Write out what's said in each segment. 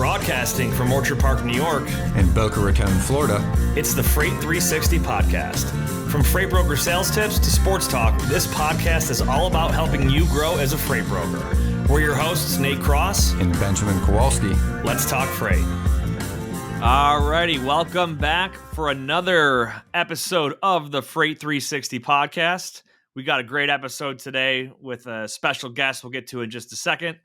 Broadcasting from Orchard Park, New York, and Boca Raton, Florida, it's the Freight 360 podcast. From freight broker sales tips to sports talk, this podcast is all about helping you grow as a freight broker. We're your hosts, Nate Cross and Benjamin Kowalski. Let's talk freight. Alrighty, welcome back for another episode of the Freight 360 podcast. We got a great episode today with a special guest we'll get to in just a second.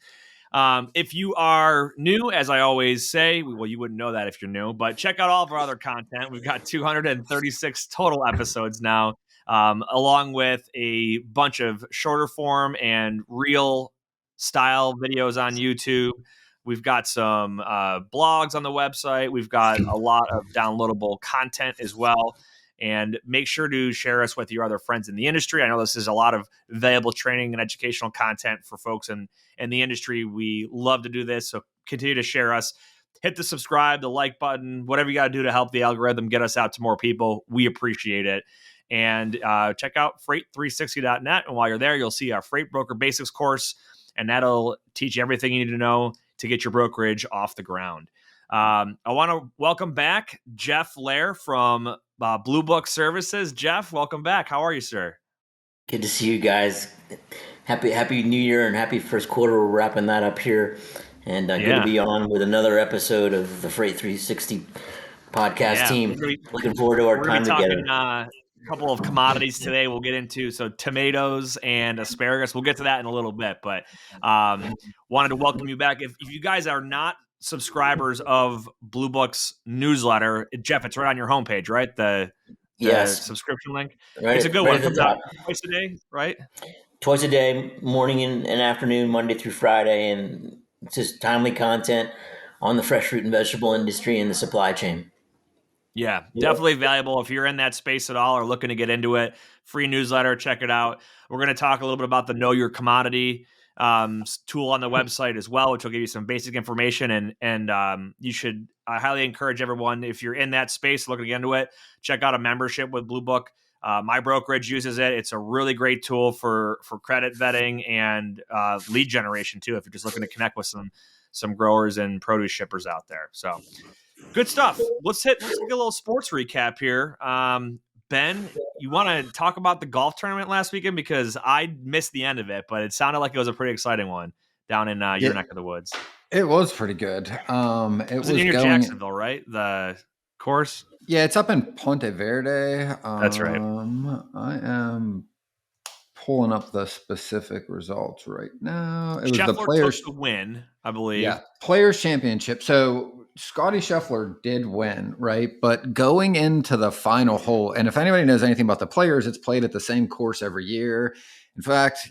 If you are new, as I always say, well, you wouldn't know that if you're new, but check out all of our other content. We've got 236 total episodes now, along with a bunch of shorter form and real style videos on YouTube. We've got some blogs on the website. We've got a lot of downloadable content as well. And make sure to share us with your other friends in the industry. I know this is a lot of valuable training and educational content for folks in the industry. We love to do this, so continue to share us. Hit the subscribe, the like button, whatever you got to do to help the algorithm get us out to more people. We appreciate it. And check out freight360.net. And while you're there, you'll see our Freight Broker Basics course, and that'll teach you everything you need to know to get your brokerage off the ground. I want to welcome back Jeff Lair from Blue Book Services. Jeff, welcome back. How are you, sir? Good to see you guys. Happy New Year and happy first quarter. We're wrapping that up here. And good to be on with another episode of the Freight 360 podcast team. Looking forward to our time together. A couple of commodities today we'll get into. So tomatoes and asparagus. We'll get to that in a little bit. But wanted to welcome you back. If you guys are not subscribers of Blue Book's newsletter, Jeff, it's right on your homepage, right? The subscription link. Right, it's a good one. It comes out twice a day, right? Twice a day, morning and afternoon, Monday through Friday, and it's just timely content on the fresh fruit and vegetable industry and the supply chain. Yeah, definitely valuable if you're in that space at all or looking to get into it. Free newsletter, check it out. We're going to talk a little bit about the Know Your Commodity tool on the website as well, which will give you some basic information. And you should, I highly encourage everyone, if you're in that space looking to get into it, check out a membership with Blue Book. My brokerage uses it. It's a really great tool for credit vetting and lead generation too, if you're just looking to connect with some growers and produce shippers out there. So good stuff. Let's get a little sports recap here. Ben, you want to talk about the golf tournament last weekend? Because I missed the end of it, but it sounded like it was a pretty exciting one down in your neck of the woods. It was pretty good. It was in Jacksonville, right? The course? Yeah, it's up in Ponte Verde. That's right. I am pulling up the specific results right now. It was Scheffler the Players took the win, I believe. Yeah, Players Championship. So Scottie Scheffler did win, right? But going into the final hole, and if anybody knows anything about the Players, it's played at the same course every year. In fact,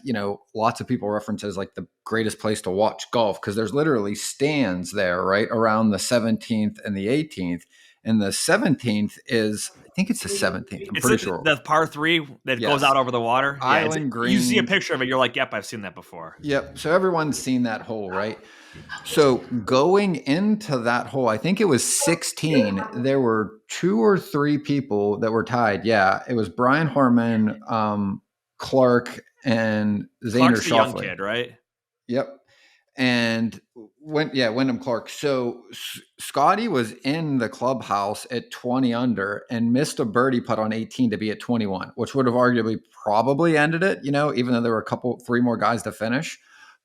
lots of people reference it as like the greatest place to watch golf because there's literally stands there, right, around the 17th and the 18th. And the 17th is, I think it's the 17th. I'm pretty sure. The par 3 that goes out over the water. Island Green. You see a picture of it, you're like, yep, I've seen that before. Yep. So everyone's seen that hole, right? So going into that hole, I think it was 16. There were 2 or 3 people that were tied. Yeah. It was Brian Harman, Clark, and Xander Schauffele. Young kid, right? Yep. And Wyndham Clark. So Scottie was in the clubhouse at 20 under and missed a birdie putt on 18 to be at 21, which would have arguably probably ended it, even though there were 3 more guys to finish.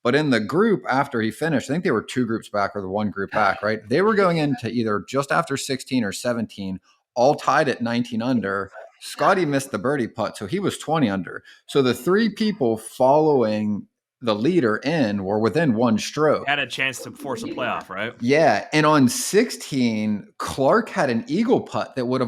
But in the group after he finished, I think they were 2 groups back or the 1 group back, right? They were going into either just after 16 or 17, all tied at 19 under. Scottie missed the birdie putt, so he was 20 under. So the 3 people following the leader in were within 1 stroke. Had a chance to force a playoff, right? Yeah. And on 16, Clark had an eagle putt that would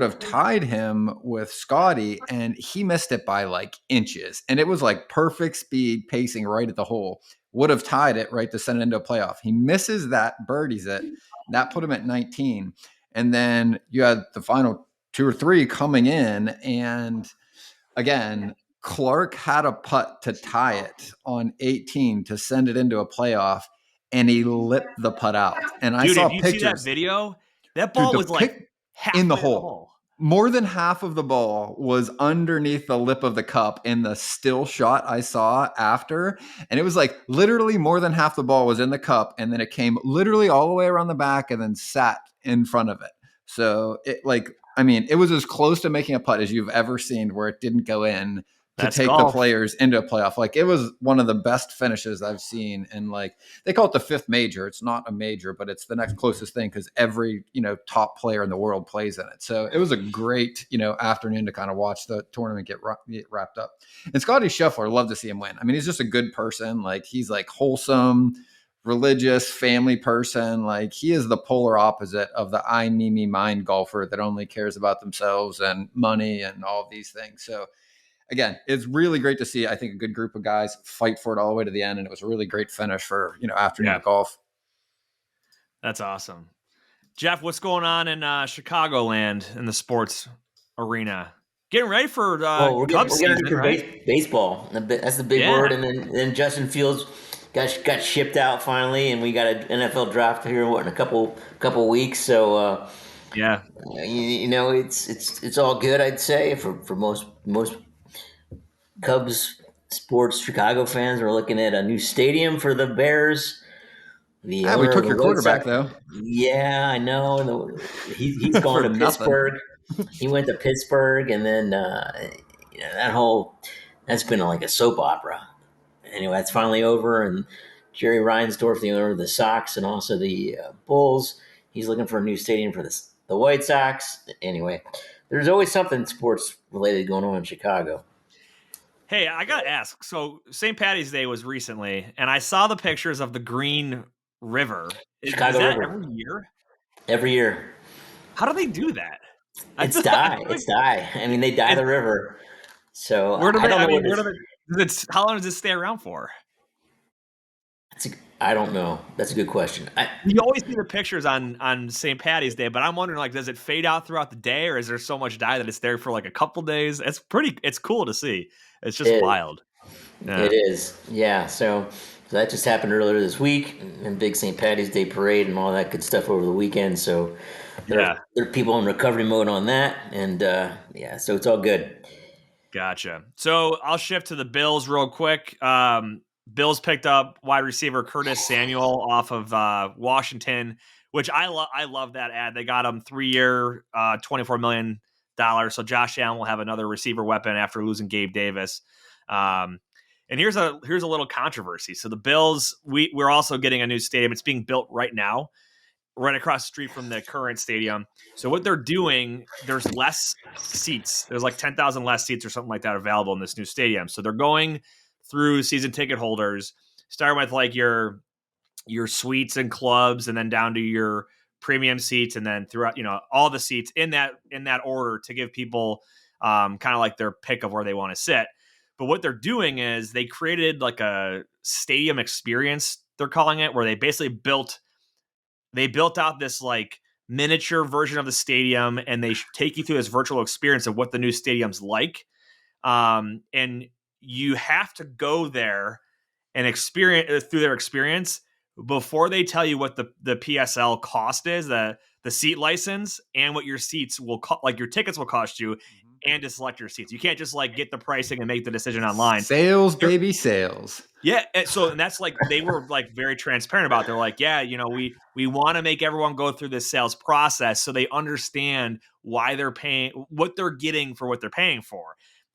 have tied him with Scottie, and he missed it by like inches. And it was like perfect speed pacing right at the hole. Would have tied it, right, to send it into a playoff. He misses that, birdies it. That put him at 19. And then you had the final 2 or 3 coming in, and again, Clark had a putt to tie it on 18 to send it into a playoff, and he lit the putt out. And I saw pictures. See that video? That ball was like halfway in the hole. more than half of the ball was underneath the lip of the cup in the still shot I saw after. And it was like literally more than half the ball was in the cup. And then it came literally all the way around the back and then sat in front of it. So it it was as close to making a putt as you've ever seen where it didn't go in to That's take golf. the players into a playoff. Like it was one of the best finishes I've seen. And like they call it the fifth major. It's not a major, but it's the next closest thing because every, top player in the world plays in it. So it was a great, afternoon to kind of watch the tournament get wrapped up. And Scottie Scheffler, love to see him win. I mean, he's just a good person. Like he's like wholesome, religious, family person. Like he is the polar opposite of the I, me, mine golfer that only cares about themselves and money and all of these things. So again, it's really great to see, I think, a good group of guys fight for it all the way to the end. And it was a really great finish for, afternoon of golf. That's awesome. Jeff, what's going on in Chicagoland in the sports arena? Getting ready for we're Cubs getting season, ready for right? baseball. That's the big word. And then Justin Fields got shipped out finally, and we got an NFL draft here in a couple weeks. So it's all good, I'd say, for most Cubs sports Chicago fans. We're looking at a new stadium for the Bears. The We owner took of the your White quarterback, Sox, though. yeah, I know. He's gone to nothing. Pittsburgh. He went to Pittsburgh, and then that's been like a soap opera. Anyway, that's finally over, and Jerry Reinsdorf, the owner of the Sox and also the Bulls, he's looking for a new stadium for the White Sox. Anyway, there's always something sports related going on in Chicago. Hey, I gotta ask. So St. Patty's Day was recently, and I saw the pictures of the Green River. Chicago River. Every year? Every year. How do they do that? It's dye. It's dye. I mean, they dye the river. So where do they? I don't know. How long does it stay around for? I don't know. That's a good question. You always see the pictures on St. Patty's Day, but I'm wondering, like, does it fade out throughout the day, or is there so much dye that it's there for like a couple days? It's cool to see. It's just wild. Yeah. It is. Yeah. So that just happened earlier this week, and big St. Patty's Day parade and all that good stuff over the weekend. So there are people in recovery mode on that, and so it's all good. Gotcha. So I'll shift to the Bills real quick. Bills picked up wide receiver Curtis Samuel off of Washington, which I love that ad. They got him 3-year, $24 million. So Josh Allen will have another receiver weapon after losing Gabe Davis. And here's a little controversy. So the Bills, we're also getting a new stadium. It's being built right now, right across the street from the current stadium. So what they're doing, there's less seats. There's like 10,000 less seats or something like that available in this new stadium. So they're going through season ticket holders, starting with like your suites and clubs, and then down to your premium seats, and then throughout, all the seats in that order to give people kind of like their pick of where they want to sit. But what they're doing is they created like a stadium experience, they're calling it, where they basically built out this like miniature version of the stadium, and they take you through this virtual experience of what the new stadium's like. And you have to go there and experience through their experience before they tell you what the PSL cost is, the seat license, and what your seats will like your tickets will cost you, and to select your seats. You can't just like get the pricing and make the decision online. Sales, baby, sales. Yeah. And that's like, they were like very transparent about it. They're like, yeah, we want to make everyone go through this sales process so they understand why they're paying, what they're getting for what they're paying for.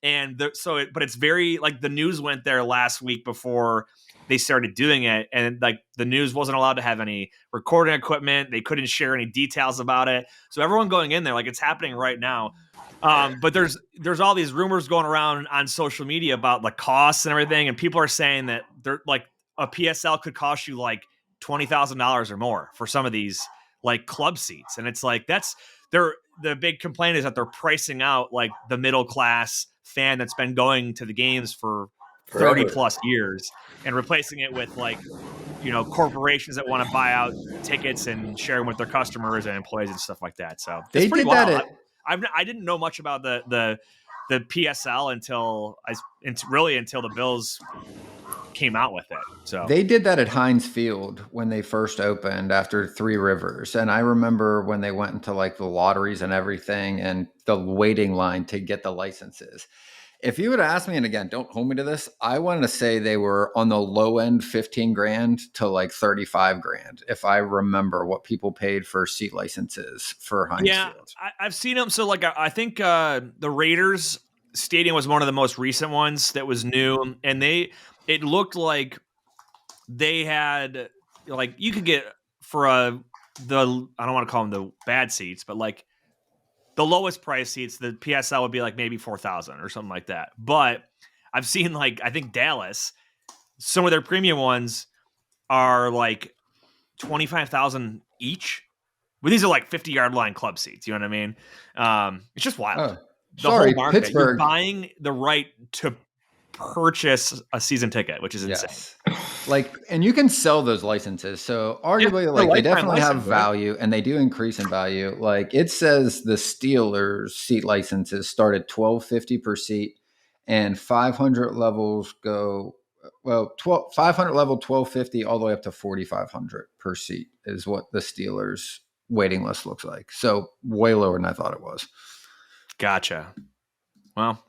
And but it's very like, the news went there last week before they started doing it. And like the news wasn't allowed to have any recording equipment. They couldn't share any details about it. So everyone going in there, like it's happening right now. But there's all these rumors going around on social media about the costs and everything. And people are saying that they're like a PSL could cost you like $20,000 or more for some of these like club seats. And it's like, the big complaint is that they're pricing out like the middle class fan that's been going to the games for 30 plus years and replacing it with like, corporations that want to buy out tickets and share them with their customers and employees and stuff like that. So they did that. I didn't know much about the PSL until the Bills came out with it. So they did that at Heinz Field when they first opened after Three Rivers. And I remember when they went into like the lotteries and everything and the waiting line to get the licenses. If you would have asked me, and again, don't hold me to this, I wanted to say they were on the low end 15 grand to like 35 grand. If I remember what people paid for seat licenses for Heinz Field. I've seen them. So like, I think the Raiders Stadium was one of the most recent ones that was new. And it looked like they had, like, you could get for I don't want to call them the bad seats, but like the lowest price seats, the PSL would be like maybe 4,000 or something like that. But I've seen, like, I think Dallas, some of their premium ones are like 25,000 each. Well, these are like 50-yard line club seats. You know what I mean? It's just wild. The whole market. Pittsburgh. You're buying the right to purchase a season ticket, which is insane. Like, and you can sell those licenses. So arguably, they definitely have value, and they do increase in value. Like, it says the Steelers seat licenses start at $1,250 per seat, and 500 levels go 500 level $1,250 all the way up to $4,500 per seat is what the Steelers waiting list looks like. So way lower than I thought it was. Gotcha. Well,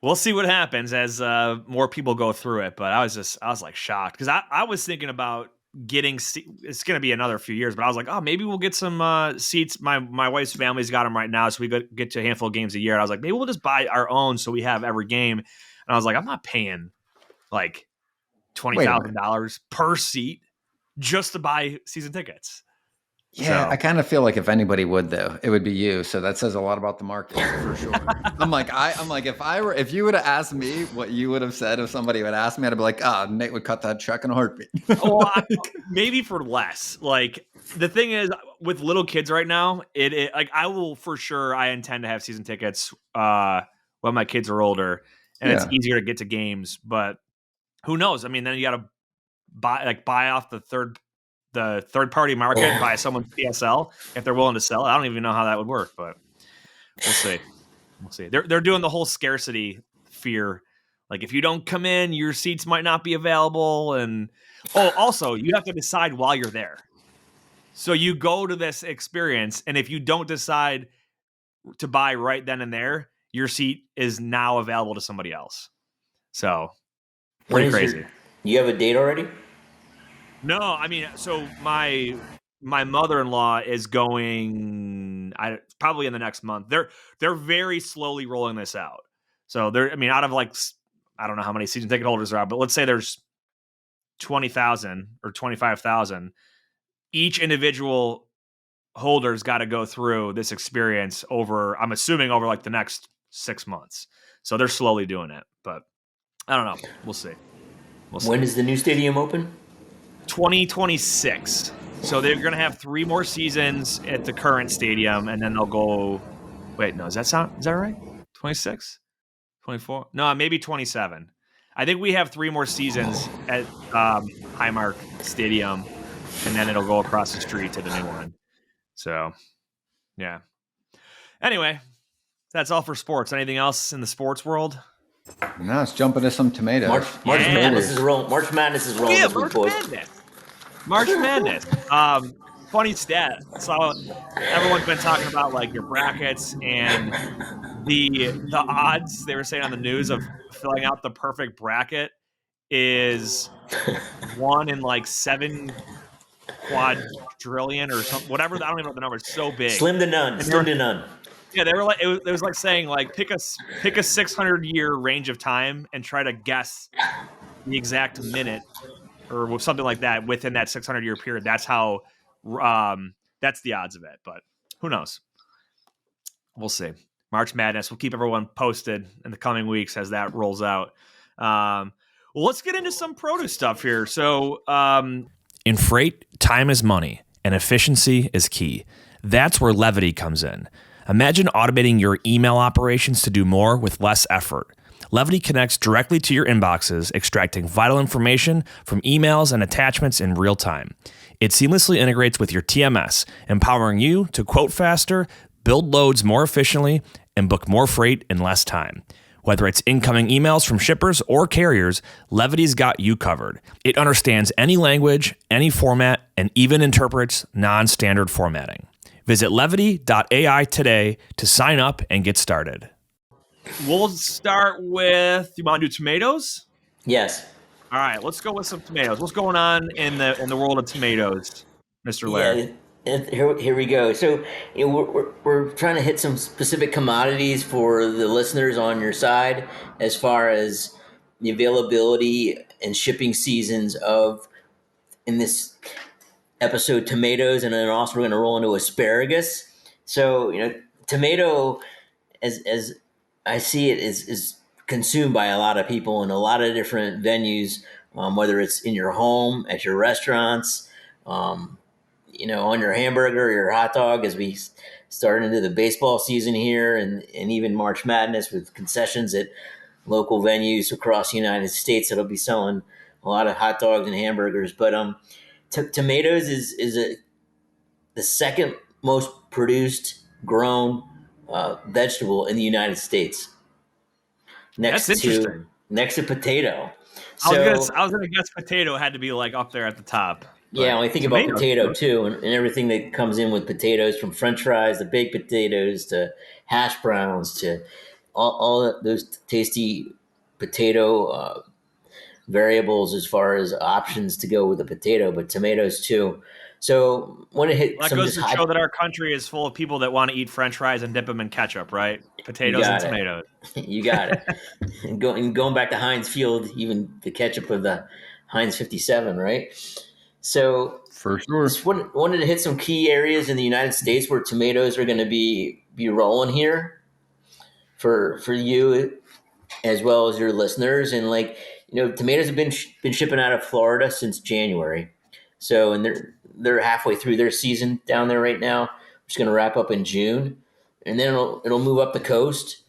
we'll see what happens as more people go through it. But I was like shocked because I was thinking about getting, it's going to be another few years, but I was like, oh, maybe we'll get some seats. My wife's family's got them right now. So we get to a handful of games a year. And I was like, maybe we'll just buy our own so we have every game. And I was like, I'm not paying like $20,000 per seat just to buy season tickets. Yeah, so. I kind of feel like if anybody would, though, it would be you. So that says a lot about the market for sure. I'm like, if you would have asked me what you would have said if somebody would ask me, I'd be like, Nate would cut that check in a heartbeat. Well, maybe for less. Like, the thing is, with little kids right now, it like, I will for sure. I intend to have season tickets when my kids are older, and it's easier to get to games. But who knows? I mean, then you got to buy off the third party market and buy someone's PSL if they're willing to sell it. I don't even know how that would work, but we'll see. They're doing the whole scarcity fear. Like, if you don't come in, your seats might not be available. And also you have to decide while you're there. So you go to this experience, and if you don't decide to buy right then and there, your seat is now available to somebody else. So pretty crazy. You have a date already? No, I mean, so my mother-in-law is going probably in the next month. They're very slowly rolling this out. So out of like, I don't know how many season ticket holders there are, but let's say there's 20,000 or 25,000. Each individual holder's got to go through this experience I'm assuming over like the next 6 months. So they're slowly doing it, but I don't know. We'll see. When does the new stadium open? 2026. So they're going to have 3 more seasons at the current stadium, and then they'll go. Wait, no, is that right? 26, 24? No, maybe 27. I think we have 3 more seasons at Highmark Stadium, and then it'll go across the street to the new one. So, yeah. Anyway, that's all for sports. Anything else in the sports world? No, let's jump into some tomatoes. March Madness is rolling. March Madness is rolling. Yeah, March Madness. Funny stat. So everyone's been talking about like your brackets and the odds they were saying on the news of filling out the perfect bracket is 1 in like 7 quadrillion or something. Whatever. I don't even know the number. It's so big. Slim to none. Yeah, they were like it was like saying like pick a 600-year range of time and try to guess the exact minute or something like that within that 600-year period. That's how that's the odds of it. But who knows? We'll see. March Madness. We'll keep everyone posted in the coming weeks as that rolls out. Well, let's get into some produce stuff here. So, in freight, time is money and efficiency is key. That's where Levity comes in. Imagine automating your email operations to do more with less effort. Levity connects directly to your inboxes, extracting vital information from emails and attachments in real time. It seamlessly integrates with your TMS, empowering you to quote faster, build loads more efficiently, and book more freight in less time. Whether it's incoming emails from shippers or carriers, Levity's got you covered. It understands any language, any format, and even interprets non-standard formatting. Visit levity.ai today to sign up and get started. We'll start with, you want to do tomatoes? Yes. All right, let's go with some tomatoes. What's going on in the world of tomatoes, Mr. Lair? Yeah. Here we go. So we're trying to hit some specific commodities for the listeners on your side, as far as the availability and shipping seasons of, in this episode, tomatoes, and then also we're going to roll into asparagus. So tomato, as I see it, is consumed by a lot of people in a lot of different venues, whether it's in your home, at your restaurants, on your hamburger or your hot dog, as we start into the baseball season here, and even March Madness, with concessions at local venues across the United States that'll be selling a lot of hot dogs and hamburgers. But tomatoes is the second most produced, grown vegetable in the United States, That's interesting. Next to potato. I was gonna guess potato had to be like up there at the top. Yeah, when I think about potato too, and everything that comes in with potatoes, from French fries to baked potatoes to hash browns to all those tasty potato variables as far as options to go with the potato, but tomatoes too. So want to hit that some goes of to show that our country is full of people that want to eat French fries and dip them in ketchup, right? Potatoes and tomatoes. You got it. And going back to Heinz Field, even the ketchup of the Heinz 57, right? So for sure, just wanted to hit some key areas in the United States where tomatoes are going to be rolling here for you as well as your listeners. And tomatoes have been shipping out of Florida since January. So, and they're halfway through their season down there right now. It's going to wrap up in June, and then it'll move up the coast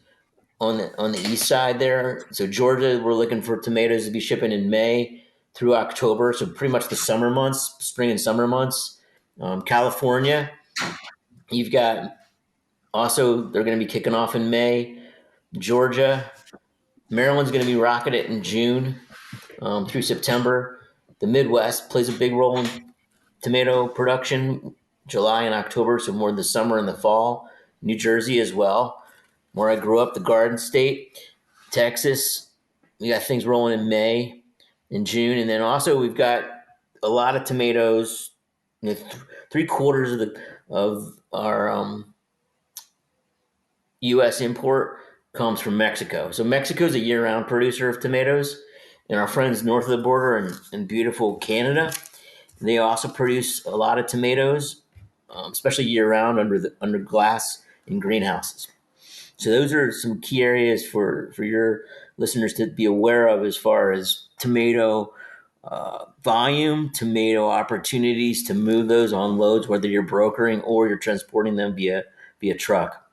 on the east side there. So Georgia, we're looking for tomatoes to be shipping in May through October. So pretty much the summer months, spring and summer months. California, you've got also, they're going to be kicking off in May. Georgia, Maryland's going to be rocking it in June through September. The Midwest plays a big role in tomato production, July and October, so more in the summer and the fall. New Jersey as well, where I grew up, the Garden State. Texas, we got things rolling in May and June. And then also we've got a lot of tomatoes. 3/4 of our U.S. import comes from Mexico. So Mexico is a year-round producer of tomatoes. And our friends north of the border in beautiful Canada, they also produce a lot of tomatoes, especially year-round under glass in greenhouses. So those are some key areas for your listeners to be aware of as far as tomato volume, tomato opportunities to move those on loads, whether you're brokering or you're transporting them via truck.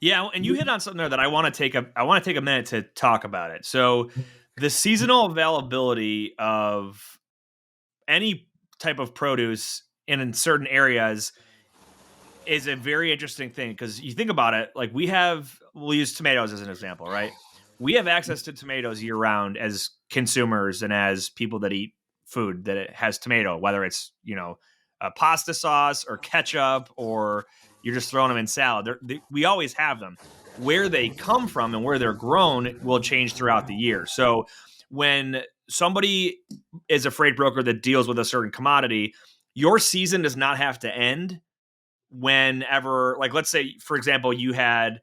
Yeah, and you hit on something there that I want to take a minute to talk about it. So the seasonal availability of any type of produce in certain areas is a very interesting thing, because you think about it, like we'll use tomatoes as an example, right? We have access to tomatoes year round as consumers and as people that eat food that it has tomato, whether it's, a pasta sauce or ketchup, or you're just throwing them in salad. We always have them. Where they come from and where they're grown will change throughout the year. So when somebody is a freight broker that deals with a certain commodity, your season does not have to end whenever, like, let's say, for example, you had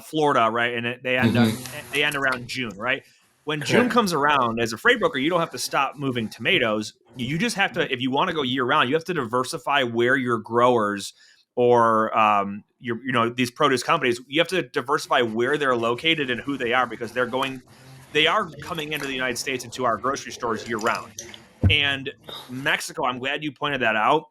Florida, right? And they end around June, right? When June comes around, as a freight broker, you don't have to stop moving tomatoes. You just have to, if you want to go year round, you have to diversify where your growers or these produce companies, you have to diversify where they're located and who they are, because they are coming into the United States, into our grocery stores year round. And Mexico, I'm glad you pointed that out.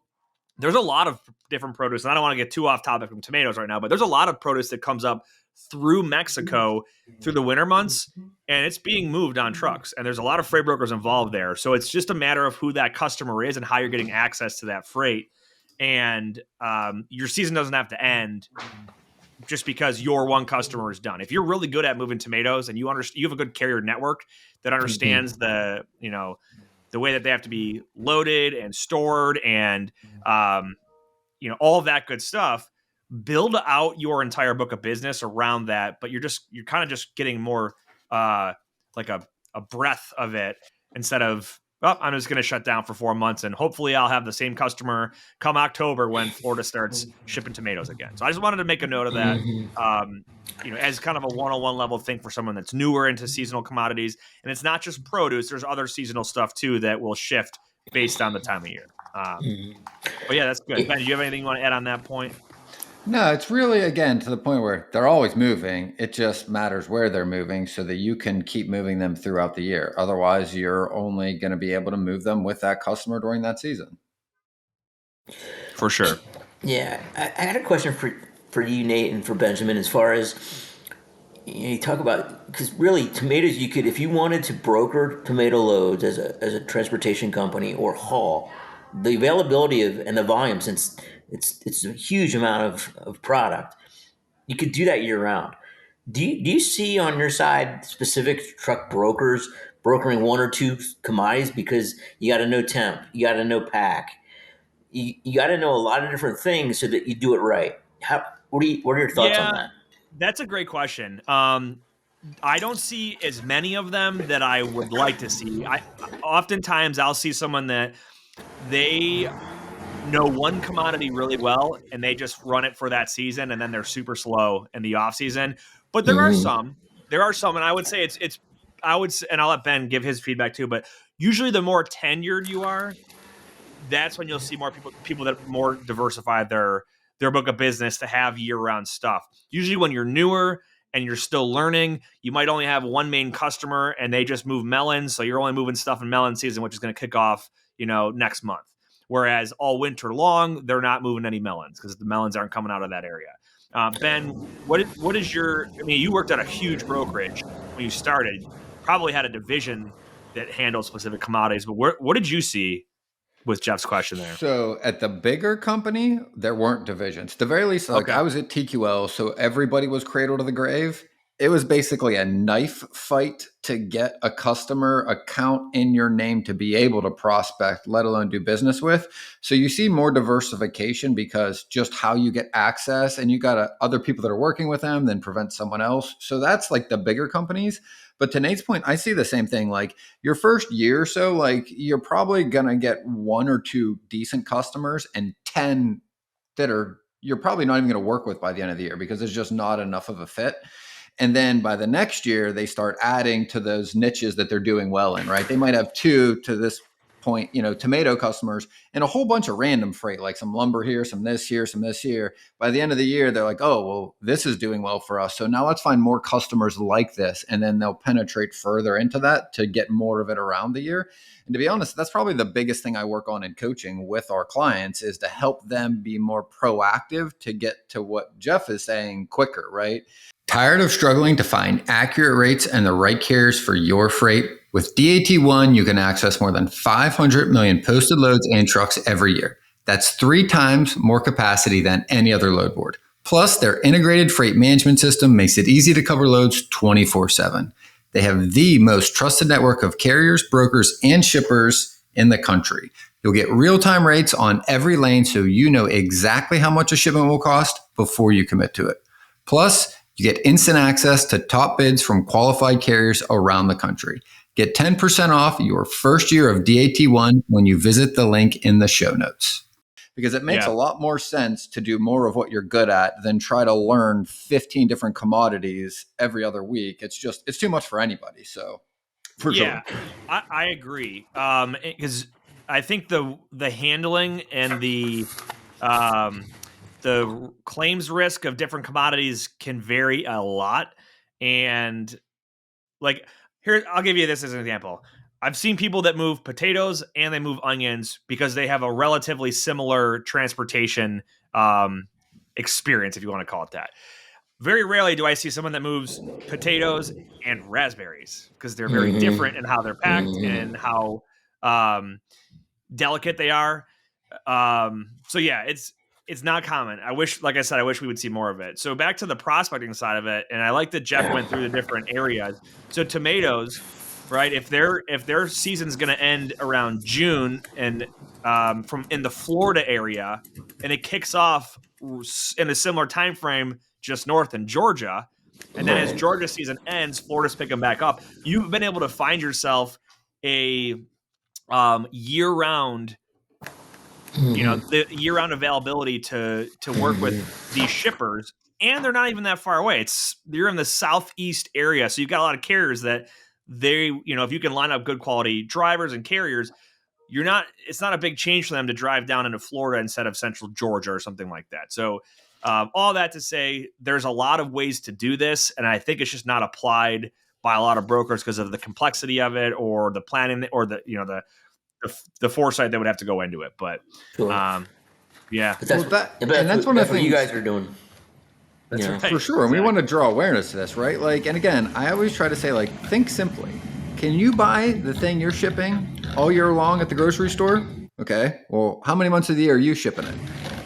There's a lot of different produce, and I don't want to get too off topic from tomatoes right now, but there's a lot of produce that comes up through Mexico through the winter months, and it's being moved on trucks, and there's a lot of freight brokers involved there. So it's just a matter of who that customer is and how you're getting access to that freight. And your season doesn't have to end just because your one customer is done. If you're really good at moving tomatoes and you have a good carrier network that understands the way that they have to be loaded and stored and all of that good stuff, build out your entire book of business around that. But you're kind of just getting more like a breadth of it instead of, I'm just going to shut down for 4 months and hopefully I'll have the same customer come October when Florida starts shipping tomatoes again. So I just wanted to make a note of that, as kind of a one-on-one level thing for someone that's newer into seasonal commodities. And it's not just produce. There's other seasonal stuff too that will shift based on the time of year. But yeah, that's good. Ben, do you have anything you want to add on that point? No, it's really, again, to the point where they're always moving. It just matters where they're moving so that you can keep moving them throughout the year. Otherwise, you're only going to be able to move them with that customer during that season. For sure. Yeah. I had a question for you, Nate, and for Benjamin, as far as you talk about, because really tomatoes, you could, if you wanted to broker tomato loads as a transportation company or haul, the availability and the volume, since it's a huge amount of product, you could do that year round. Do you see on your side specific truck brokers brokering one or two commodities, because you got to know temp, you got to know pack, you got to know a lot of different things so that you do it right? What are your thoughts on that? That's a great question. I don't see as many of them that I would like to see. Oftentimes I'll see someone that they know one commodity really well and they just run it for that season, and then they're super slow in the off season. But there are some, and I would say and I'll let Ben give his feedback too, but usually the more tenured you are, that's when you'll see more people that more diversify their book of business to have year-round stuff. Usually when you're newer and you're still learning, you might only have one main customer and they just move melons, so you're only moving stuff in melon season, which is going to kick off next month. Whereas all winter long, they're not moving any melons because the melons aren't coming out of that area. Ben, what is you worked at a huge brokerage when you started, probably had a division that handled specific commodities, but what did you see with Jeff's question there? So at the bigger company, there weren't divisions. At the very least, I was at TQL, so everybody was cradle to the grave. It was basically a knife fight to get a customer account in your name to be able to prospect, let alone do business with. So you see more diversification because just how you get access, and you got other people that are working with them, then prevent someone else. So that's like the bigger companies. But to Nate's point, I see the same thing. Like your first year or so, like you're probably going to get one or two decent customers and 10 that you're probably not even going to work with by the end of the year because there's just not enough of a fit. And then by the next year, they start adding to those niches that they're doing well in, right? They might have two to this point, tomato customers and a whole bunch of random freight, like some lumber here, some this here, some this here. By the end of the year, they're like, oh, well, this is doing well for us. So now let's find more customers like this. And then they'll penetrate further into that to get more of it around the year. And to be honest, that's probably the biggest thing I work on in coaching with our clients, is to help them be more proactive to get to what Jeff is saying quicker, right? Tired of struggling to find accurate rates and the right carriers for your freight? With DAT1, you can access more than 500 million posted loads and trucks every year. That's 3 times more capacity than any other load board. Plus, their integrated freight management system makes it easy to cover loads 24/7. They have the most trusted network of carriers, brokers, and shippers in the country. You'll get real-time rates on every lane so you know exactly how much a shipment will cost before you commit to it. Plus, you get instant access to top bids from qualified carriers around the country. Get 10% off your first year of DAT1 when you visit the link in the show notes. Because it makes a lot more sense to do more of what you're good at than try to learn 15 different commodities every other week. It's too much for anybody. So, for sure. I agree. Because I think the handling and the claims risk of different commodities can vary a lot. And like here, I'll give you this as an example. I've seen people that move potatoes and they move onions because they have a relatively similar transportation experience, if you want to call it that. Very rarely do I see someone that moves potatoes and raspberries because they're very different in how they're packed and how delicate they are. So yeah, it's not common. Like I said, I wish we would see more of it. So back to the prospecting side of it, and I like that Jeff went through the different areas. So tomatoes, right? If their season's going to end around June and from in the Florida area, and it kicks off in a similar time frame just north in Georgia, and then as Georgia season ends, Florida's picking back up. You've been able to find yourself a year-round, the year-round availability to work with these shippers, and they're not even that far away. You're in the southeast area, so you've got a lot of carriers that if you can line up good quality drivers and carriers, it's not a big change for them to drive down into Florida instead of central Georgia or something like that. So all that to say, there's a lot of ways to do this, and I think it's just not applied by a lot of brokers because of the complexity of it, or the planning, or the foresight that would have to go into it. But sure. Yeah, but that's one of the things you guys are doing. That's right. For sure. And we want to draw awareness to this, right? Like, and again, I always try to say, like, think simply. Can you buy the thing you're shipping all year long at the grocery store? Okay. Well, how many months of the year are you shipping it?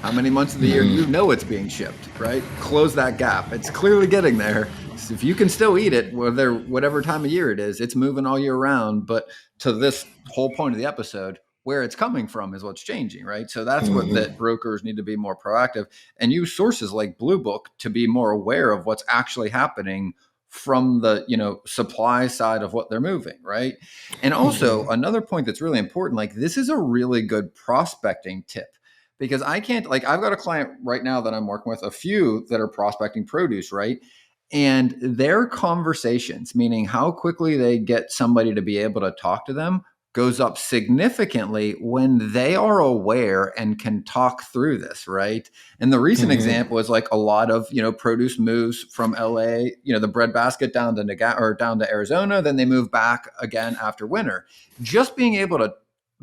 How many months of the year you know it's being shipped, right? Close that gap. It's clearly getting there. So if you can still eat it, whatever time of year it is, it's moving all year round. But to this whole point of the episode, where it's coming from is what's changing, right? So that's what that brokers need to be more proactive and use sources like Blue Book to be more aware of what's actually happening from the supply side of what they're moving, right? And also another point that's really important, like this is a really good prospecting tip, because I've got a client right now that I'm working with, a few that are prospecting produce, right? And their conversations, meaning how quickly they get somebody to be able to talk to them, goes up significantly when they are aware and can talk through this, right? And the recent example is like a lot of, produce moves from LA, the breadbasket down to Arizona, then they move back again after winter. Just being able to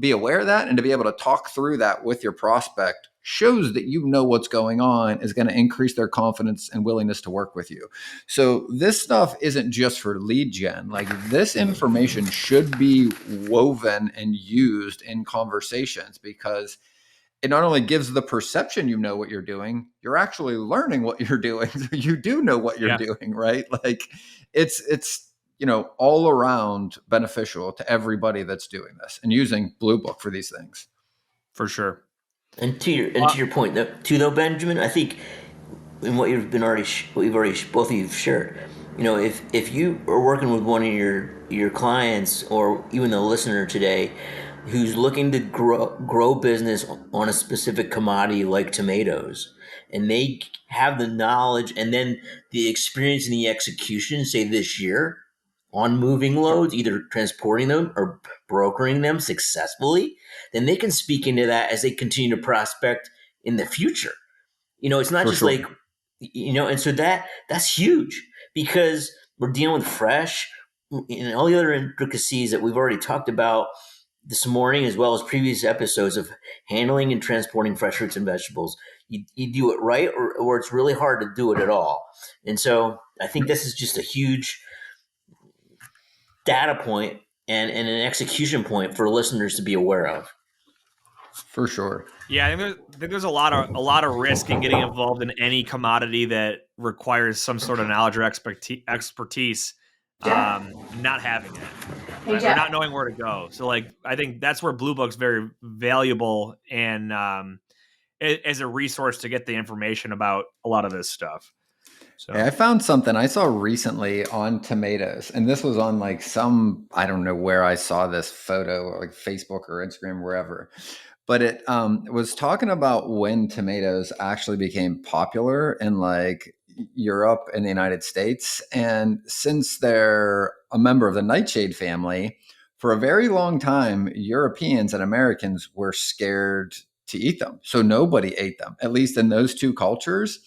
be aware of that and to be able to talk through that with your prospect shows that what's going on, is going to increase their confidence and willingness to work with you. So this stuff isn't just for lead gen. Like, this information should be woven and used in conversations, because it not only gives the perception what you're doing, you're actually learning what you're doing. So you do know what you're doing, right? Like it's all around beneficial to everybody that's doing this and using Blue Book for these things. For sure. And to your point, though, Benjamin, I think in what you've already both of you have shared, if you are working with one of your clients, or even the listener today, who's looking to grow business on a specific commodity like tomatoes, and they have the knowledge and then the experience and the execution, say this year, on moving loads, either transporting them or brokering them successfully, then they can speak into that as they continue to prospect in the future. It's not just like, and so that's huge, because we're dealing with fresh and all the other intricacies that we've already talked about this morning, as well as previous episodes of handling and transporting fresh fruits and vegetables. You do it right, or it's really hard to do it at all. And so I think this is just a huge data point and an execution point for listeners to be aware of. For sure. Yeah, I think there's a lot of risk in getting involved in any commodity that requires some sort of knowledge or expertise. Not having it, or not knowing where to go. So, I think that's where Blue Book's very valuable, and as a resource to get the information about a lot of this stuff. So I found something I saw recently on tomatoes, and this was on I don't know where I saw this photo, like Facebook or Instagram, wherever. But it was talking about when tomatoes actually became popular in Europe and the United States. And since they're a member of the nightshade family, for a very long time, Europeans and Americans were scared to eat them. So nobody ate them, at least in those two cultures.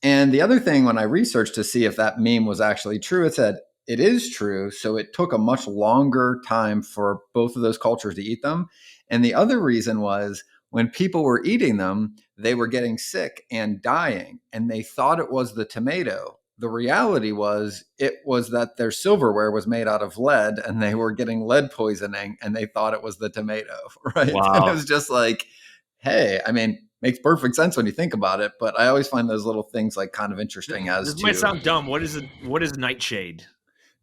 And the other thing, when I researched to see if that meme was actually true, it said it is true. So it took a much longer time for both of those cultures to eat them. And the other reason was, when people were eating them, they were getting sick and dying, and they thought it was the tomato. The reality was, it was that their silverware was made out of lead, and they were getting lead poisoning, and they thought it was the tomato, right? Wow. And it was just like, hey, I mean, makes perfect sense when you think about it. But I always find those little things like kind of interesting This might sound dumb. What is nightshade?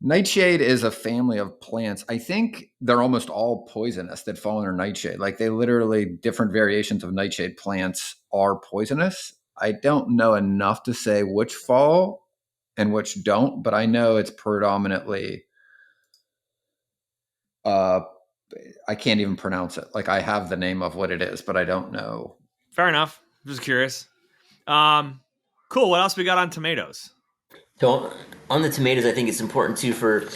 Nightshade is a family of plants. I think they're almost all poisonous that fall under nightshade. Like they literally, different variations of nightshade plants are poisonous. I don't know enough to say which fall and which don't, but I know it's predominantly, I can't even pronounce it. Like I have the name of what it is, but I don't know. Fair enough. Just curious. Cool. What else we got on tomatoes? So on the tomatoes, I think it's important too for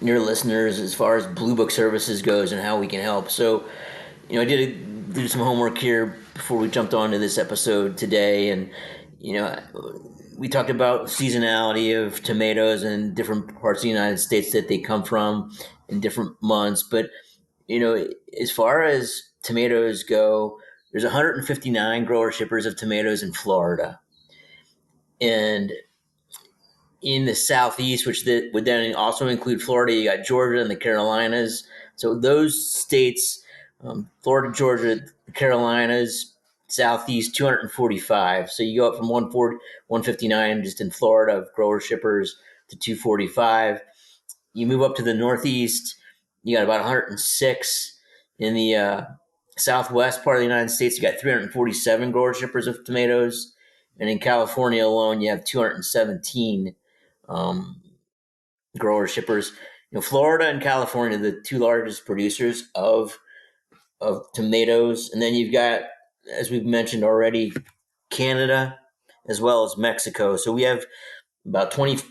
your listeners as far as Blue Book Services goes and how we can help. So, I did do some homework here before we jumped on to this episode today, and we talked about seasonality of tomatoes in different parts of the United States that they come from in different months. But as far as tomatoes go, there's 159 grower shippers of tomatoes in Florida, and in the Southeast, which would then also include Florida, you got Georgia and the Carolinas. So those states, Florida, Georgia, the Carolinas, Southeast, 245. So you go up from 159 just in Florida of grower shippers to 245. You move up to the Northeast, you got about 106. In the Southwest part of the United States, you got 347 grower shippers of tomatoes. And in California alone, you have 217 grower shippers. Florida and California are the two largest producers of tomatoes, and then you've got, as we've mentioned already, Canada as well as Mexico. So we have about 20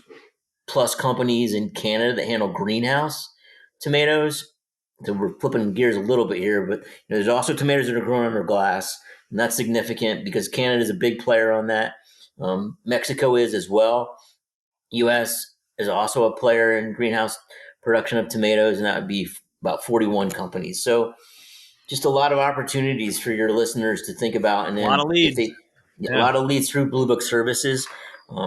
plus companies in Canada that handle greenhouse tomatoes. So we're flipping gears a little bit here, but there's also tomatoes that are grown under glass, and that's significant because Canada is a big player on that. Mexico is as well. U.S. is also a player in greenhouse production of tomatoes, and that would be about 41 companies. So just a lot of opportunities for your listeners to think about. And then a lot of leads. A lot of leads through Blue Book Services.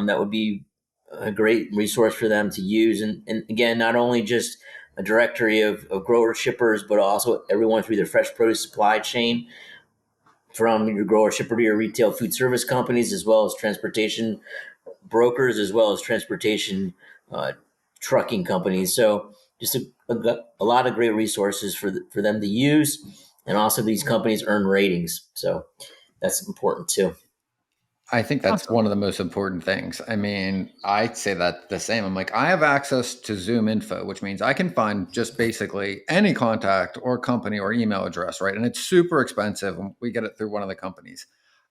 That would be a great resource for them to use. And again, not only just a directory of grower shippers, but also everyone through their fresh produce supply chain, from your grower shipper to your retail food service companies, as well as transportation brokers, as well as transportation trucking companies. So just a lot of great resources for them to use. And also these companies earn ratings. So that's important too. I think that's one of the most important things. I mean, I say that the same. I'm like, I have access to Zoom info, which means I can find just basically any contact or company or email address, right? And it's super expensive. And we get it through one of the companies.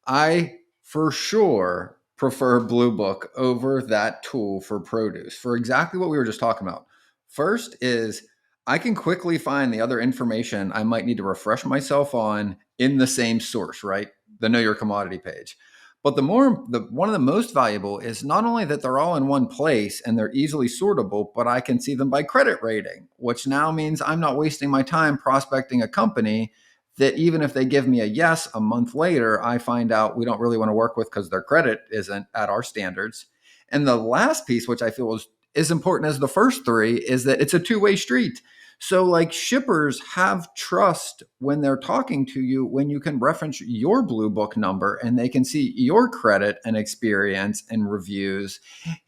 I for sure prefer Blue Book over that tool for produce for exactly what we were just talking about. First is I can quickly find the other information I might need to refresh myself on in the same source, right? The Know Your Commodity page. But one of the most valuable is not only that they're all in one place and they're easily sortable, but I can see them by credit rating, which now means I'm not wasting my time prospecting a company that even if they give me a yes, a month later, I find out we don't really want to work with because their credit isn't at our standards. And the last piece, which I feel is as important as the first three, is that it's a two-way street. So like shippers have trust when they're talking to you, when you can reference your Blue Book number and they can see your credit and experience and reviews.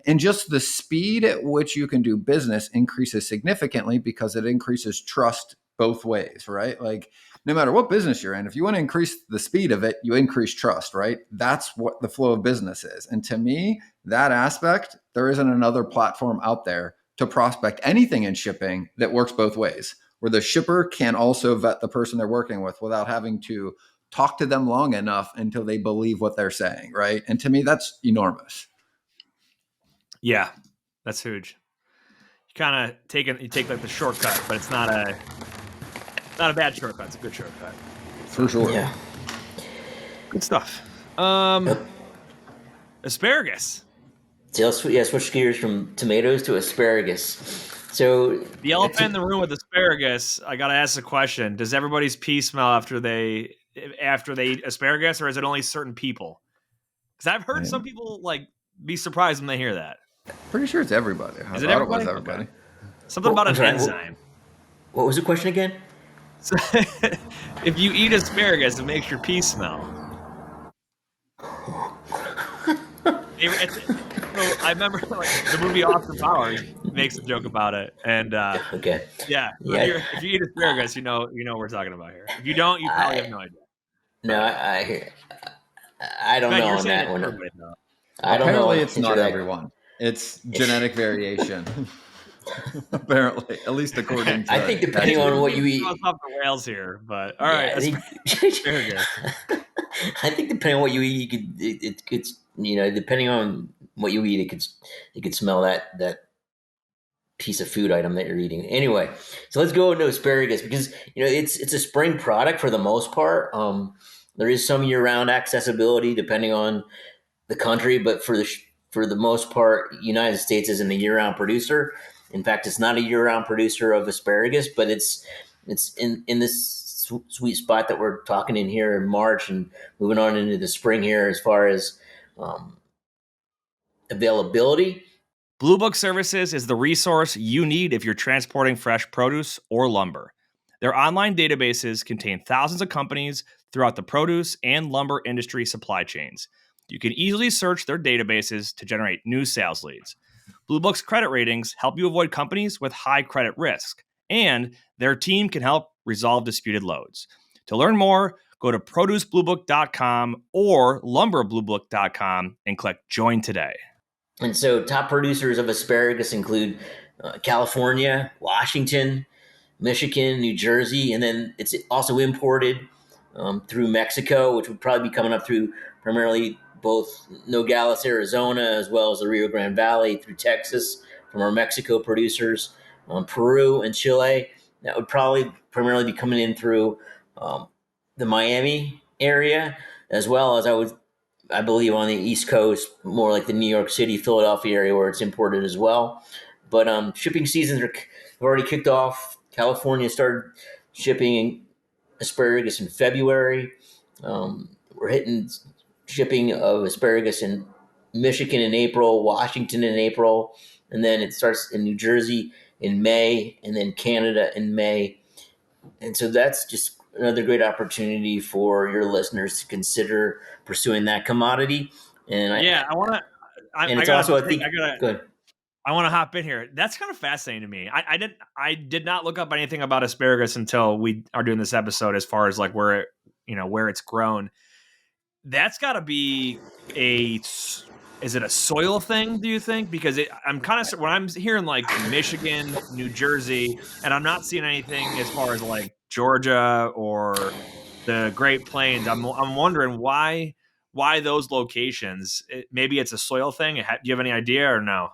And just the speed at which you can do business increases significantly because it increases trust both ways, right? Like no matter what business you're in, if you want to increase the speed of it, you increase trust, right? That's what the flow of business is. And to me, that aspect, there isn't another platform out there to prospect anything in shipping that works both ways, where the shipper can also vet the person they're working with without having to talk to them long enough until they believe what they're saying, right? And to me, that's enormous. Yeah, that's huge. You kind of take like the shortcut, but it's not a bad shortcut. It's a good shortcut. For sure. Yeah. Good stuff. Asparagus. So switch gears from tomatoes to asparagus. So the elephant in the room with asparagus, I got to ask the question: does everybody's pee smell after they eat asparagus, or is it only certain people? Because I've heard some people be surprised when they hear that. Pretty sure it's everybody. Is it everybody? Okay. Something about an enzyme. What was the question again? So, if you eat asparagus, it makes your pee smell. I remember the movie Austin Powers makes a joke about it, and okay, yeah, yeah. if you eat asparagus, you know what we're talking about here. If you don't, you probably have no idea. No, But I don't Ben, know you're on saying that it's one. everybody though. I don't know Apparently, an it's answer not to that. everyone. It's genetic variation. Apparently, at least according I to think depending on what ChatGPT. you Throw us eat, off the rails here, but all right, yeah, I think. asparagus. I think depending on what you eat, it could, depending on what you eat, it could smell that piece of food item that you're eating. Anyway, so let's go into asparagus because it's a spring product for the most part. There is some year round accessibility depending on the country, but for the most part, United States isn't a year round producer. In fact, it's not a year round producer of asparagus, but it's in this sweet spot that we're talking in here in March and moving on into the spring here as far as um, availability. Blue Book Services is the resource you need if you're transporting fresh produce or lumber. Their online databases contain thousands of companies throughout the produce and lumber industry supply chains. You can easily search their databases to generate new sales leads. Blue Book's credit ratings help you avoid companies with high credit risk, and their team can help resolve disputed loads. To learn more, go to producebluebook.com or lumberbluebook.com and click Join today. And so, top producers of asparagus include California, Washington, Michigan, New Jersey, and then it's also imported through Mexico, which would probably be coming up through primarily both Nogales, Arizona, as well as the Rio Grande Valley through Texas from our Mexico producers, Peru and Chile. That would probably primarily be coming in through the Miami area, as well as I believe on the East Coast, more like the New York City, Philadelphia area where it's imported as well. But shipping seasons have already kicked off. California started shipping asparagus in February. We're hitting shipping of asparagus in Michigan in April, Washington in April, and then it starts in New Jersey in May, and then Canada in May. And so that's just another great opportunity for your listeners to consider pursuing that commodity. And Yeah, I want to. and I it's gotta also, I say, think, good. I want to hop in here. That's kind of fascinating to me. I did not look up anything about asparagus until we are doing this episode, as far as like where where it's grown. That's got to be is it a soil thing? Do you think? Because I'm kind of when I'm hearing like Michigan, New Jersey, and I'm not seeing anything as far as like Georgia or the Great Plains. I'm wondering why those locations. Maybe it's a soil thing. Do you have any idea or no?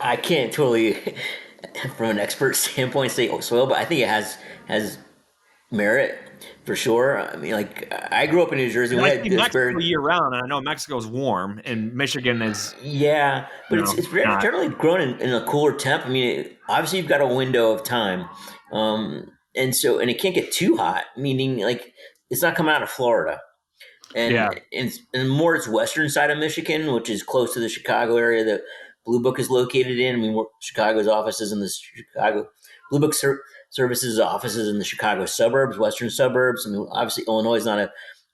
I can't totally, from an expert standpoint, say soil, but I think it has merit for sure. I mean, like I grew up in New Jersey. We I had see Mexico asparagus. year round, and I know Mexico's warm, and Michigan is, Yeah, but it's not. generally grown in a cooler temp. I mean, obviously you've got a window of time, and it can't get too hot. Meaning, like it's not coming out of Florida. Yeah. And more its western side of Michigan, which is close to the Chicago area that Blue Book is located in. I mean, Chicago's offices in the Chicago Blue Book services offices in the Chicago suburbs, western suburbs. I mean, obviously Illinois is not a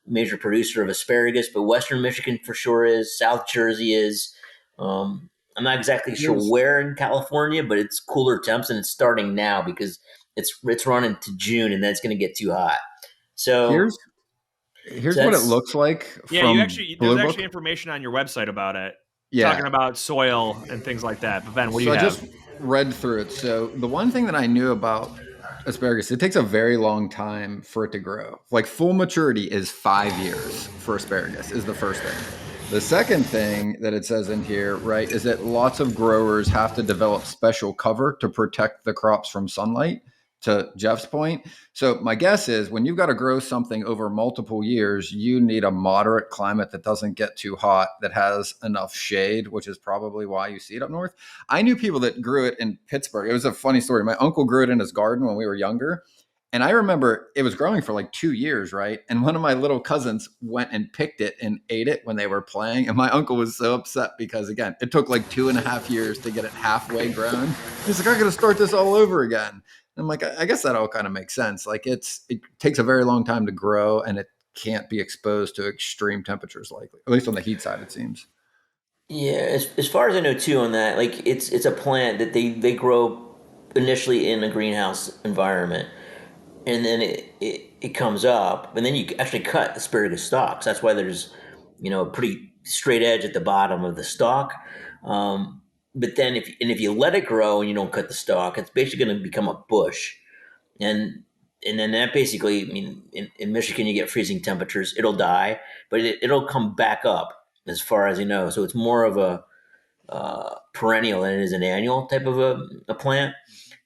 major producer of asparagus, but western Michigan for sure is. South Jersey is. I'm not exactly sure Here's where in California, but it's cooler temps and it's starting now because it's running to June and then it's going to get too hot. So, here's here's so what it that's looks like Yeah, from there's Blue actually Book. information on your website about it, Yeah. talking about soil and things like that. But Ben, what do So you I have? just read through it. So the one thing that I knew about asparagus, it takes a very long time for it to grow. Like full maturity is 5 years for asparagus is the first thing. The second thing that it says in here, right, is that lots of growers have to develop special cover to protect the crops from sunlight, to Jeff's point. So my guess is when you've got to grow something over multiple years, you need a moderate climate that doesn't get too hot, that has enough shade, which is probably why you see it up north. I knew people that grew it in Pittsburgh. It was a funny story. My uncle grew it in his garden when we were younger. And I remember it was growing for like 2 years, right? And one of my little cousins went and picked it and ate it when they were playing. And my uncle was so upset because, again, it took like 2.5 years to get it halfway grown. He's like, I got to start this all over again. I'm like, I guess that all kind of makes sense. Like it takes a very long time to grow, and it can't be exposed to extreme temperatures, likely, at least on the heat side, it seems. Yeah, as far as I know too on that, like it's a plant that they grow initially in a greenhouse environment, and then it comes up, and then you actually cut asparagus stalks. That's why there's a pretty straight edge at the bottom of the stalk. But then if you let it grow and you don't cut the stalk, it's basically going to become a bush, and then that basically, I mean, in Michigan you get freezing temperatures, it'll die, but it'll come back up as far as you know. So it's more of a perennial than it is an annual type of a plant.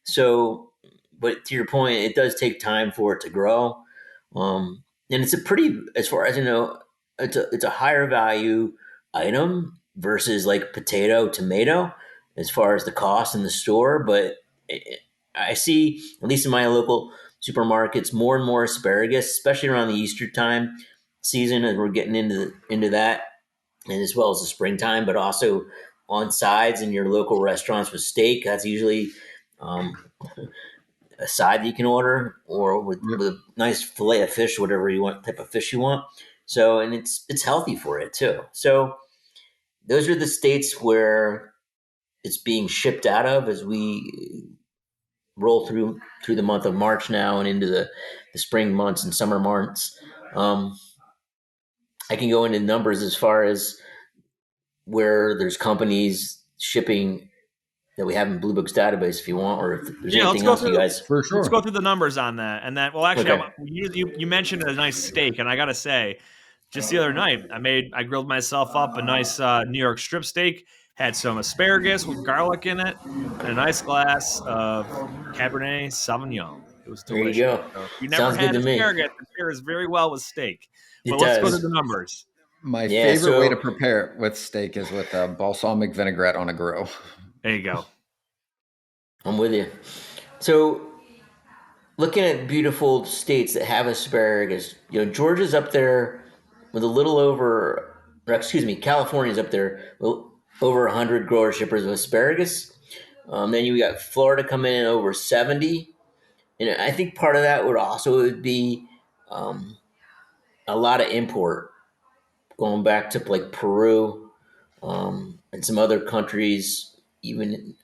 So, but to your point, it does take time for it to grow, and it's a pretty, as far as you know, it's a higher value item versus like potato, tomato, as far as the cost in the store. But I see, at least in my local supermarkets, more and more asparagus, especially around the Easter time season, as we're getting into that, and as well as the springtime, but also on sides in your local restaurants with steak. That's usually um, a side that you can order, or with a nice fillet of fish, whatever you want, type of fish you want. So, and it's healthy for it too. So those are the states where it's being shipped out of as we roll through the month of March now and into the spring months and summer months. Um, I can go into numbers as far as where there's companies shipping that we have in Blue Book's database if you want, or if there's anything else you guys. For sure. Let's go through the numbers on that. And that, well, actually, Okay. you mentioned a nice steak, and I got to say, just the other night, I grilled myself up a nice New York strip steak, had some asparagus with garlic in it, and a nice glass of Cabernet Sauvignon. It was There you delicious. go. So if you never Sounds good had to me. asparagus, it pairs very well with steak. But It let's go to does. the numbers. My Yeah, favorite way so- to prepare it with steak is with balsamic vinaigrette on a grill. There you go. I'm with you. So, looking at beautiful states that have asparagus, Georgia's up there with a little over, or excuse me, California's up there with over 100 grower shippers of asparagus. Then you got Florida coming in over 70. And I think part of that would be um, a lot of import going back to like Peru, and some other countries, even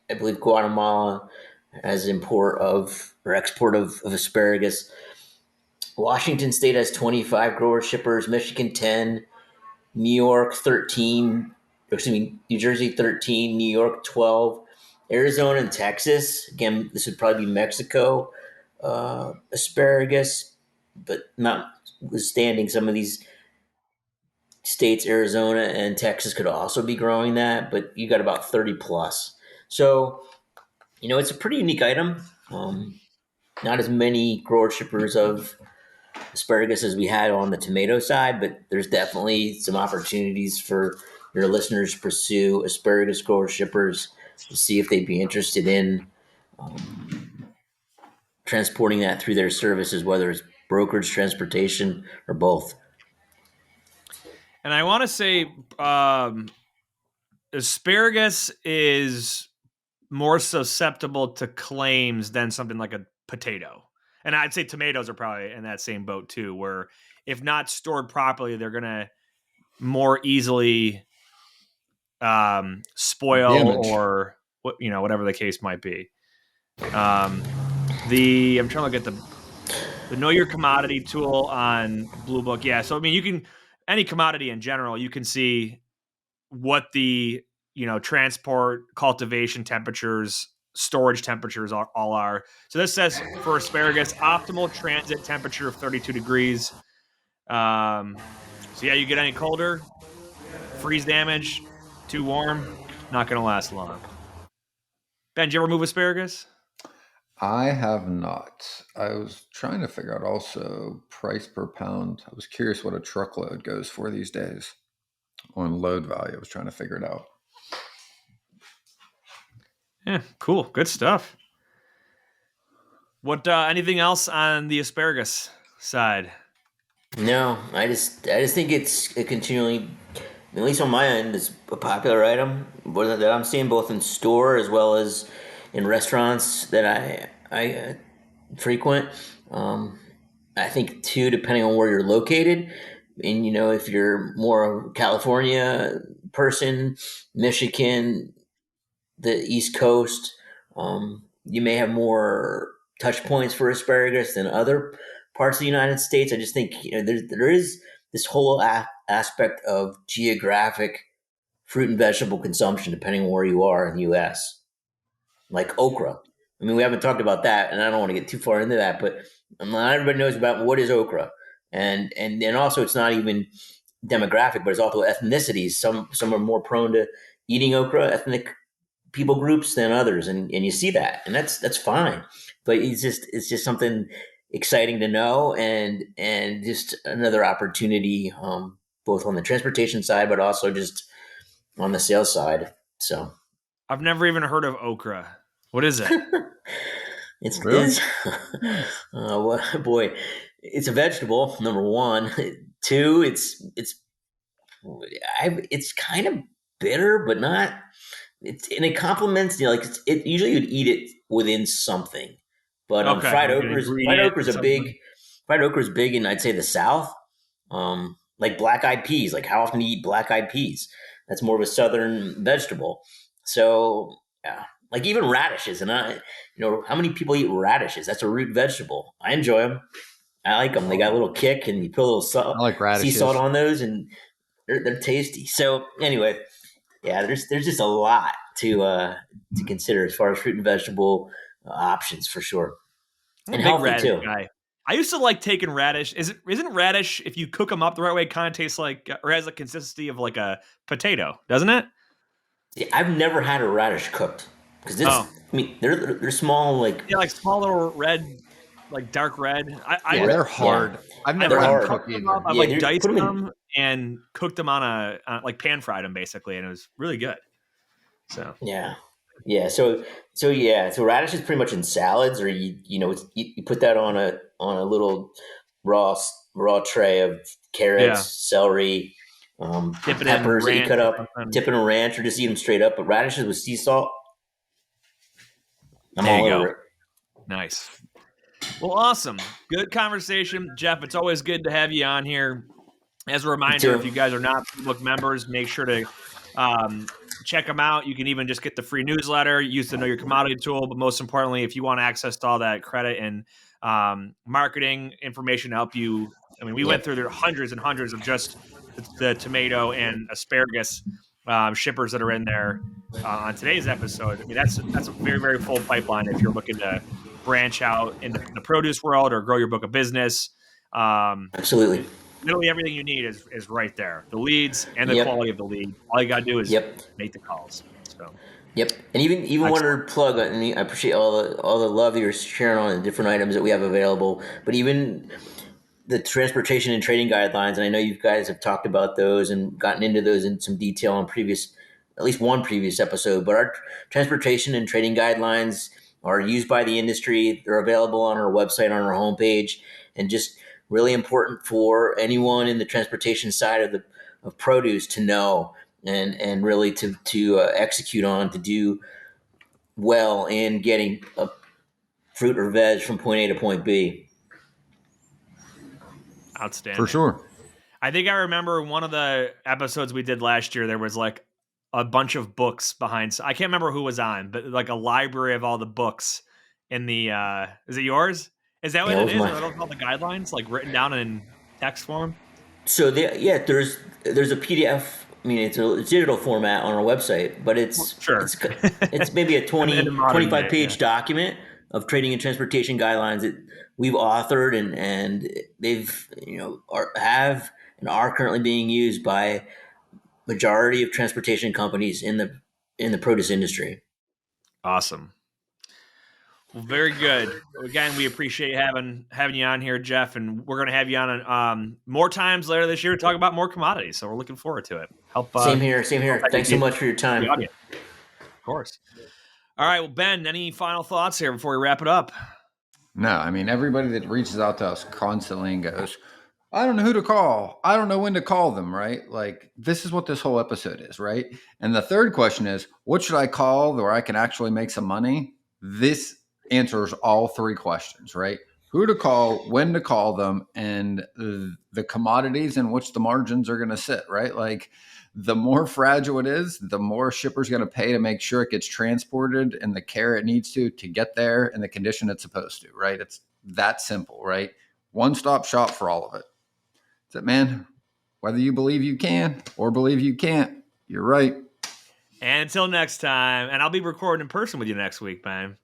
I believe Guatemala has import of or export of asparagus. Washington State has 25 grower shippers, Michigan 10, New York 13, New Jersey 13, New York 12, Arizona and Texas. Again, this would probably be Mexico asparagus, but notwithstanding some of these states, Arizona and Texas could also be growing that, but you got about 30 plus. So, it's a pretty unique item. Not as many grower shippers of asparagus as we had on the tomato side, but there's definitely some opportunities for your listeners to pursue asparagus grower shippers to see if they'd be interested in transporting that through their services, whether it's brokerage, transportation, or both. And I want to say asparagus is more susceptible to claims than something like a potato. And I'd say tomatoes are probably in that same boat too, where if not stored properly, they're going to more easily spoil Damage. or whatever the case might be. I'm trying to look at the Know Your Commodity tool on Blue Book. Yeah, so I mean, you can any commodity in general, you can see what the transport, cultivation temperatures, storage temperatures all are. So this says for asparagus, optimal transit temperature of 32 degrees. So yeah, you get any colder, freeze damage, too warm, not going to last long. Ben, did you ever move asparagus? I have not. I was trying to figure out also price per pound. I was curious what a truckload goes for these days on load value. I was trying to figure it out. Yeah, cool. Good stuff. What anything else on the asparagus side? No, I just think it's a continually, at least on my end, is a popular item that I'm seeing both in store as well as in restaurants that I frequent. I think too, depending on where you're located, and if you're more a California person, Michigan, the East Coast, you may have more touch points for asparagus than other parts of the United States. I just think there is this whole aspect of geographic fruit and vegetable consumption depending on where you are in the U.S. Like okra. I mean, we haven't talked about that, and I don't want to get too far into that, but not everybody knows about what is okra, and also it's not even demographic, but it's also ethnicities. Some are more prone to eating okra, ethnic people groups, than others, and you see that, and that's fine. But it's just something exciting to know, and just another opportunity, both on the transportation side, but also just on the sales side. So I've never even heard of okra. What is it? it's Really? it's boy, it's a vegetable. Number one, two, it's kind of bitter, but not. It complements. It usually you'd eat it within something, but Okay, fried like an okra ingredient or something. fried okra is big in, I'd say, the South. Like black eyed peas. Like how often do you eat black eyed peas? That's more of a southern vegetable. So yeah, like even radishes, and how many people eat radishes? That's a root vegetable. I enjoy them. I like them. They got a little kick, and you put a little I like sea salt radishes. on those, and they're tasty. So anyway, yeah, there's just a lot to consider as far as fruit and vegetable options for sure, I'm a and big healthy radish too. guy. I used to like taking radish. Isn't radish, if you cook them up the right way, kind of tastes like, or has the consistency of like a potato, doesn't it? See, I've never had a radish cooked because Oh, they're small, like yeah, like small little red, like dark red. Yeah, red, they're yeah, hard. I've I've never they're had them hard. cooked chopped them up. either. I've Yeah, like put diced them in. them and cooked them on like pan fried them basically, and it was really good. So Yeah, yeah. So radish is pretty much in salads, or you put that on a little raw tray of carrots, yeah, celery, dip it in peppers that you ranch cut or up, something. dip in a ranch, or just eat them straight up. But radishes with sea salt, I'm There all you over go. it. Nice. Well, awesome. Good conversation, Jeff. It's always good to have you on here. As a You reminder, if too. you guys are not book members, make sure to check them out. You can even just get the free newsletter, use the Know Your Commodity tool. But most importantly, if you want access to all that credit and marketing information to help you, I mean, we went Yep. through there hundreds and hundreds of just the tomato and asparagus shippers that are in there on today's episode. I mean, that's a very, very full pipeline if you're looking to branch out into the produce world or grow your book of business. Absolutely. Literally everything you need is right there. The leads and the Yep. quality of the lead. All you got to do is Yep. make the calls. So Yep. And even wanted excellent. to plug. I mean, I appreciate all the love you're sharing on the different items that we have available. But even the transportation and trading guidelines, and I know you guys have talked about those and gotten into those in some detail on at least one previous episode. But our transportation and trading guidelines are used by the industry. They're available on our website, on our homepage, and just really important for anyone in the transportation side of produce to know, and really to execute on, to do well in getting a fruit or veg from point A to point B. For Outstanding. sure. I think I remember one of the episodes we did last year, there was like a bunch of books behind. I can't remember who was on, but like a library of all the books in the is it yours? Is that Yeah, what it it was is? my Are those all the guidelines like written down in text form? Yeah, there's a PDF. I mean, it's digital format on our website, but Well, it's sure. it's it's maybe a In the 20 modern 25 day, yeah. page document of trading and transportation guidelines that we've authored, and they've have and are currently being used by majority of transportation companies in the produce industry. Awesome. Well, very good. Again, we appreciate having you on here, Jeff, and we're going to have you on more times later this year to talk about more commodities. So we're looking forward to it. Help Same here, same help here. Thanks so educate much for your the time. audience, of course. All right, well, Ben, any final thoughts here before we wrap it up? No, I mean, everybody that reaches out to us constantly and goes, I don't know who to call. I don't know when to call them, right? Like, this is what this whole episode is, right? And the third question is, what should I call where I can actually make some money? This answers all three questions, right? who to call, when to call them, and the commodities in which the margins are going to sit, right? Like the more fragile it is, the more shipper's going to pay to make sure it gets transported and the care it needs to get there in the condition it's supposed to, right? It's that simple, right? One-stop shop for all of it. That's it, man. Whether you believe you can or believe you can't, you're right. And until next time, and I'll be recording in person with you next week, man.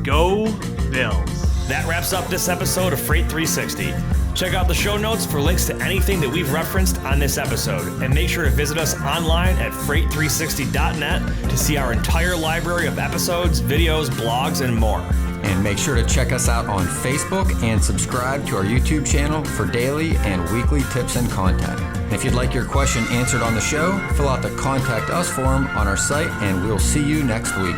Go Bills. That wraps up this episode of Freight 360. Check out the show notes for links to anything that we've referenced on this episode. And make sure to visit us online at freight360.net to see our entire library of episodes, videos, blogs, and more. And make sure to check us out on Facebook and subscribe to our YouTube channel for daily and weekly tips and content. If you'd like your question answered on the show, fill out the Contact Us form on our site, and we'll see you next week.